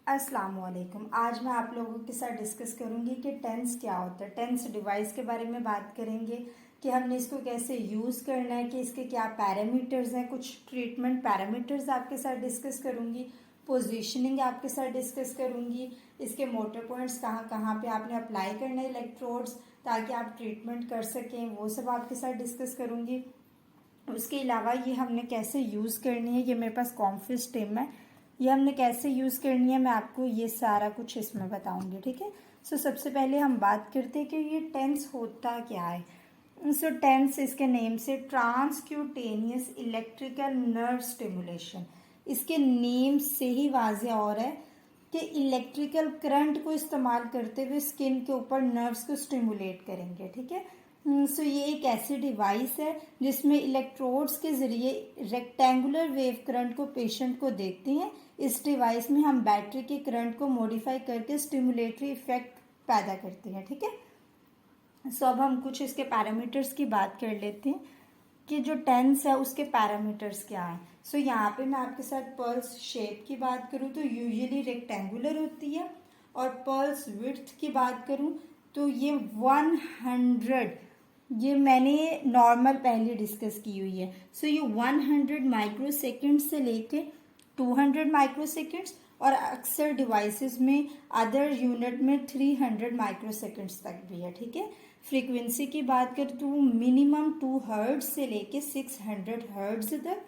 अस्सलाम वालेकुम। आज मैं आप लोगों के साथ डिस्कस करूंगी कि टेंस क्या होता है। टेंस डिवाइस के बारे में बात करेंगे कि हमने इसको कैसे यूज़ करना है, कि इसके क्या पैरामीटर्स हैं, कुछ ट्रीटमेंट पैरामीटर्स आपके साथ डिस्कस करूंगी, पोजीशनिंग आपके साथ डिस्कस करूंगी, इसके मोटर पॉइंट्स कहाँ कहाँ पे आपने अप्लाई करना है इलेक्ट्रोड्स ताकि आप ट्रीटमेंट कर सकें, वो सब आपके साथ डिस्कस करूंगी। उसके अलावा ये हमने कैसे यूज़ करनी है, ये मेरे पास कॉम्फिस टिम है, ये हमने कैसे यूज़ करनी है मैं आपको ये सारा कुछ इसमें बताऊंगी। ठीक है। सो सबसे पहले हम बात करते हैं कि ये टेंस होता क्या है। सो टेंस इसके नेम से ट्रांसक्यूटेनियस इलेक्ट्रिकल नर्व स्टिमुलेशन, इसके नेम से ही वाज़ेह और है कि इलेक्ट्रिकल करंट को इस्तेमाल करते हुए स्किन के ऊपर नर्व्स को स्टिमुलेट करेंगे। ठीक है। सो ये एक ऐसी डिवाइस है जिसमें इलेक्ट्रोड्स के ज़रिए रेक्टेंगुलर वेव करंट को पेशेंट को देखते हैं। इस डिवाइस में हम बैटरी के करंट को मॉडिफाई करके स्टिमुलेटरी इफेक्ट पैदा करते हैं। ठीक है। सो अब हम कुछ इसके पैरामीटर्स की बात कर लेते हैं कि जो टेंस है उसके पैरामीटर्स क्या हैं। सो यहाँ पे मैं आपके साथ पल्स शेप की बात करूँ तो यूजुअली रेक्टेंगुलर होती है, और पल्स विड्थ की बात करूँ तो ये 100, ये मैंने नॉर्मल पहले डिस्कस की हुई है। सो ये 100 माइक्रो सेकेंड से लेके 200 माइक्रो सेकेंड्स, और अक्सर डिवाइसेस में अदर यूनिट में 300 माइक्रो सेकेंड्स तक भी है। ठीक है। फ्रीक्वेंसी की बात करें तो मिनिमम 2 हर्ट्ज से लेके 600 हर्ट्ज तक,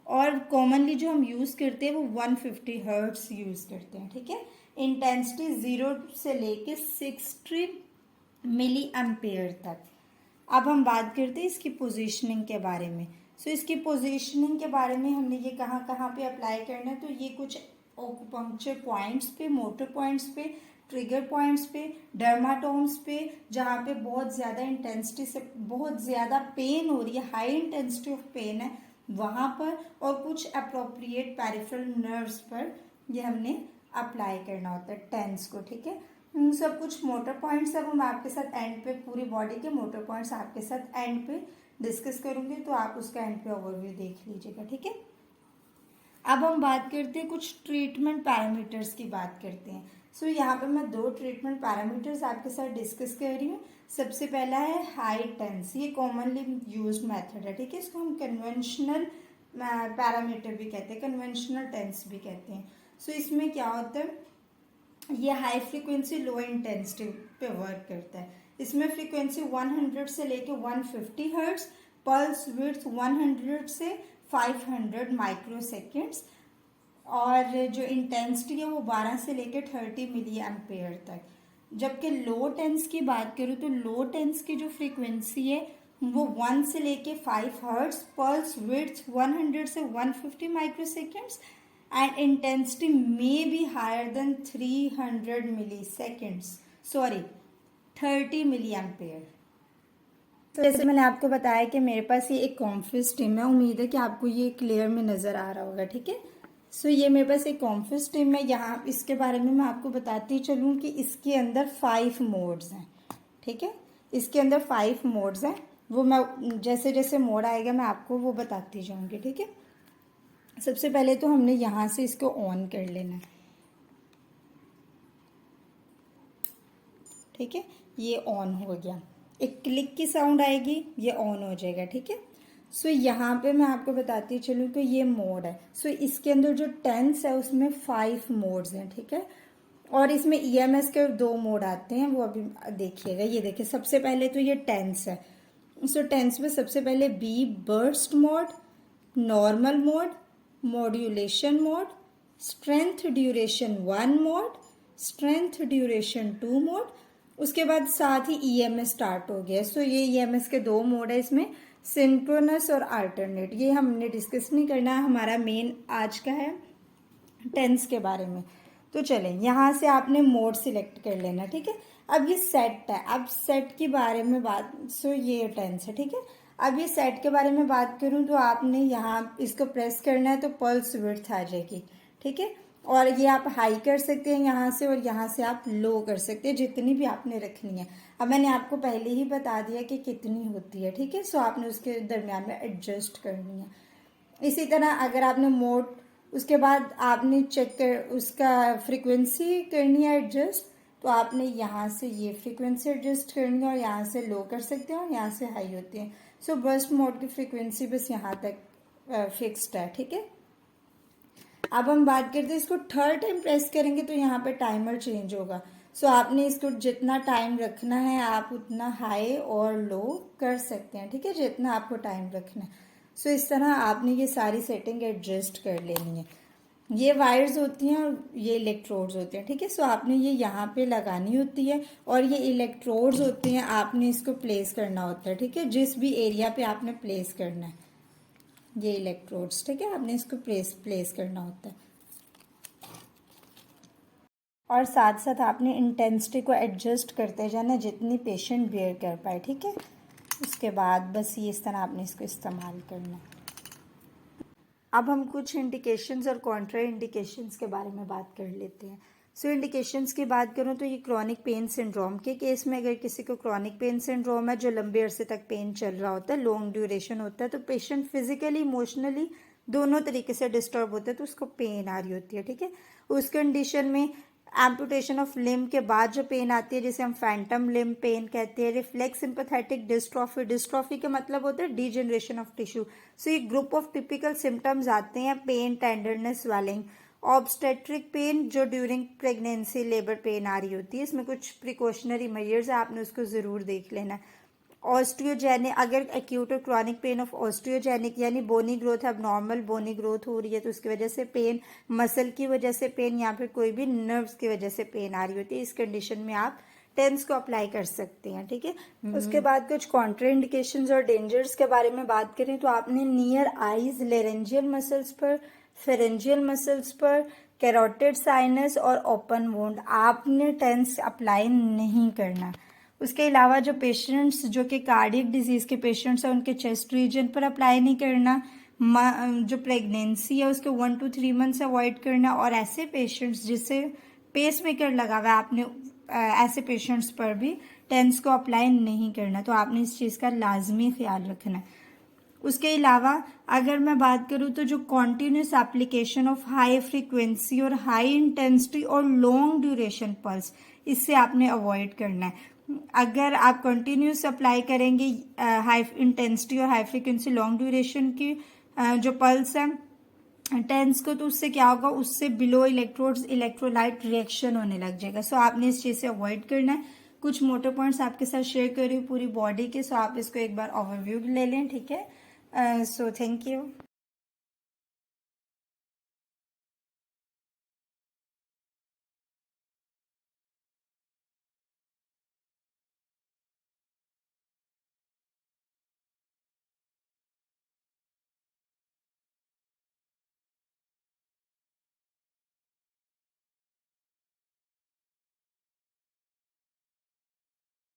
और कॉमनली जो हम यूज़ करते हैं वो 150 हर्ट्ज यूज़ करते हैं। ठीक है। इंटेंसिटी 0 से लेके 60 मिली एम्पेयर तक। अब हम बात करते हैं इसकी पोजीशनिंग के बारे में। सो इसकी पोजीशनिंग के बारे में हमने ये कहाँ कहाँ पे अप्लाई करना है, तो ये कुछ एक्यूपंक्चर पॉइंट्स पे, मोटर पॉइंट्स पे, ट्रिगर पॉइंट्स पे, डर्माटोम्स पे, जहाँ पे बहुत ज़्यादा इंटेंसिटी से बहुत ज़्यादा पेन हो रही है, हाई इंटेंसिटी ऑफ पेन है वहाँ पर, और कुछ अप्रोप्रिएट पेरिफेरल नर्व्स पर ये हमने अप्लाई करना होता है टेंस को। ठीक है। सब कुछ मोटर पॉइंट्स है वो मैं आपके साथ एंड पे, पूरी बॉडी के मोटर पॉइंट्स आपके साथ एंड पे डिस्कस करूंगी, तो आप उसका एंड पे ओवरव्यू देख लीजिएगा। ठीक है। अब हम बात करते हैं कुछ ट्रीटमेंट पैरामीटर्स की बात करते हैं। सो यहाँ पे मैं 2 ट्रीटमेंट पैरामीटर्स आपके साथ डिस्कस कर रही हूँ। सबसे पहला है हाई टेंस, ये कॉमनली यूज्ड मेथड है। ठीक है। इसको हम कन्वेंशनल पैरामीटर भी कहते हैं, कन्वेंशनल टेंस भी कहते हैं। सो इसमें क्या होता है, ये हाई फ्रीक्वेंसी लो इंटेंसिटी पे वर्क करता है। इसमें फ्रीक्वेंसी 100 से लेके 150 हर्ट्ज, पल्स विड्थ 100 से 500 माइक्रो सेकेंड्स, और जो इंटेंसिटी है वो 12 से लेके 30 मिली एम्पेयर तक। जबकि लो टेंस की बात करूँ तो लो टेंस की जो फ्रीक्वेंसी है वो 1 से लेके 5 हर्ट्ज, पल्स विड्थ 100 से 150 micro seconds, and intensity may be higher than 300 milliseconds, sorry 30 milliampere। तो जैसे मैंने आपको बताया कि मेरे पास ये एक कॉम्फिस टिम है, उम्मीद है कि आपको ये क्लियर में नज़र आ रहा होगा। ठीक है। सो ये मेरे पास एक कॉम्फिस टिम है। यहाँ इसके बारे में मैं आपको बताती चलूँ कि इसके अंदर 5 मोड्स हैं। ठीक है। इसके अंदर 5 मोड्स हैं, वो मैं जैसे जैसे मोड आएगा मैं आपको वो बताती जाऊँगी। ठीक है। सबसे पहले तो हमने यहाँ से इसको ऑन कर लेना है। ठीक है। ये ऑन हो गया, एक क्लिक की साउंड आएगी, ये ऑन हो जाएगा। ठीक है। सो यहाँ पे मैं आपको बताती चलूँ तो ये मोड है। सो इसके अंदर जो टेंस है उसमें 5 मोड्स हैं। ठीक है। और इसमें ईएमएस के 2 मोड आते हैं, वो अभी देखिएगा। ये देखिए, सबसे पहले तो ये टेंस है। सो टेंस में सबसे पहले B burst mode, normal mode, modulation mode, strength duration 1 mode, strength duration 2 mode, उसके बाद साथ ही ईएमएस स्टार्ट हो गया। सो ये ईएमएस के 2 मोड है इसमें, सिंक्रोनस और अल्टरनेट। ये हमने डिस्कस नहीं करना, हमारा मेन आज का है टेंस के बारे में। तो चलें, यहाँ से आपने मोड सिलेक्ट कर लेना। ठीक है। अब ये सेट है, अब सेट के बारे में बात, सो ये टेंस है। ठीक है। अब ये सेट के बारे में बात करूँ तो आपने यहाँ इसको प्रेस करना है तो पल्स विड्थ आ जाएगी। ठीक है। और ये आप हाई कर सकते हैं यहाँ से, और यहाँ से आप लो कर सकते हैं, जितनी भी आपने रखनी है। अब मैंने आपको पहले ही बता दिया कि कितनी होती है। ठीक है। सो आपने उसके दरमियान में एडजस्ट करनी है। इसी तरह अगर आपने मोड उसके बाद आपने चेक कर उसका फ्रीक्वेंसी करनी है एडजस्ट, तो आपने यहाँ से ये फ्रीक्वेंसी एडजस्ट करनी है और यहाँ से लो कर सकते हैं और यहाँ से हाई होती है। सो बर्स्ट मोड की फ्रीक्वेंसी बस यहाँ तक फिक्स्ड है, ठीक है। अब हम बात करते हैं, इसको थर्ड टाइम प्रेस करेंगे तो यहाँ पे टाइमर चेंज होगा। सो आपने इसको जितना टाइम रखना है आप उतना हाई और लो कर सकते हैं, ठीक है, जितना आपको टाइम रखना है। सो इस तरह आपने ये सारी सेटिंग एडजस्ट कर लेनी है। ये वायर्स होती हैं और ये इलेक्ट्रोड्स होते हैं, ठीक है। सो आपने ये यहाँ पे लगानी होती है और ये इलेक्ट्रोड्स होते हैं, आपने इसको प्लेस करना होता है, ठीक है, जिस भी एरिया पे आपने प्लेस करना है ये इलेक्ट्रोड्स, ठीक है, आपने इसको प्लेस करना होता है। और साथ साथ आपने इंटेंसिटी को एडजस्ट करते जाना जितनी पेशेंट बेयर कर पाए, ठीक है। उसके बाद बस ये इस तरह आपने इसको इस्तेमाल करना है। अब हम कुछ इंडिकेशंस और कॉन्ट्रा इंडिकेशंस के बारे में बात कर लेते हैं। सो इंडिकेशंस की बात करूँ तो ये क्रॉनिक पेन सिंड्रोम के केस में, अगर किसी को क्रॉनिक पेन सिंड्रोम है जो लंबे अरसे तक पेन चल रहा होता है, लॉन्ग ड्यूरेशन होता है, तो पेशेंट फिजिकली इमोशनली दोनों तरीके से डिस्टर्ब होता है, तो उसको पेन आ रही होती है, ठीक है। उस कंडीशन में एम्पुटेशन ऑफ लिम्ब के बाद जो पेन आती है जिसे हम फैंटम लिम्ब पेन कहते हैं, रिफ्लेक्स सिंपैथेटिक डिस्ट्रॉफी, डिस्ट्रॉफी का मतलब होता है डीजनरेशन ऑफ टिश्यू। सो ये ग्रुप ऑफ टिपिकल सिम्टम्स आते हैं, pain, tenderness, swelling, obstetric pain जो ड्यूरिंग प्रेगनेंसी लेबर पेन आ रही होती है, इसमें कुछ प्रिकॉशनरी मेजर्स है, आपने उसको ज़रूर देख लेना है। ऑस्टियोजेनिक, अगर एक्यूट और क्रॉनिक पेन ऑफ ऑस्टियोजेनिक यानी बोनी ग्रोथ, अब नॉर्मल बोनी ग्रोथ हो रही है तो उसकी वजह से पेन, मसल की वजह से पेन या फिर कोई भी नर्व्स की वजह से पेन आ रही होती है, इस कंडीशन में आप टेंस को अप्लाई कर सकते हैं, ठीक है। उसके बाद कुछ कॉन्ट्रा इंडिकेशंस और डेंजर्स के बारे में बात करें तो आपने नियर आईज, लेरेंजियल मसल्स पर, फेरेंजियल मसल्स पर, कैरोटिड साइनस और ओपन वुंड आपने टेंस अप्लाई नहीं करना। उसके अलावा जो पेशेंट्स जो कि कार्डियक डिजीज़ के पेशेंट्स हैं उनके चेस्ट रीजन पर अप्लाई नहीं करना, जो प्रेगनेंसी है उसके 1 to 3 मंथ्स अवॉइड करना, और ऐसे पेशेंट्स जिसे पेस मेकर लगा हुआ है आपने ऐसे पेशेंट्स पर भी टेंस को अप्लाई नहीं करना, तो आपने इस चीज़ का लाजमी ख्याल रखना है। उसके अलावा अगर मैं बात करूँ तो जो continuous application of high frequency और हाई इंटेंसिटी और लॉन्ग ड्यूरेशन पल्स, इससे आपने अवॉइड करना है। अगर आप कंटिन्यूस अप्लाई करेंगे हाई इंटेंसिटी और हाई फ्रीक्वेंसी लॉन्ग ड्यूरेशन की जो पल्स है टेंस को, तो उससे क्या होगा, उससे बिलो इलेक्ट्रोड्स इलेक्ट्रोलाइट रिएक्शन होने लग जाएगा। सो आपने इस चीज़ से अवॉइड करना है। कुछ मोटे पॉइंट्स आपके साथ शेयर कर रही हूँ पूरी बॉडी के, सो आप इसको एक बार ओवरव्यू ले लें, ठीक है। So thank you.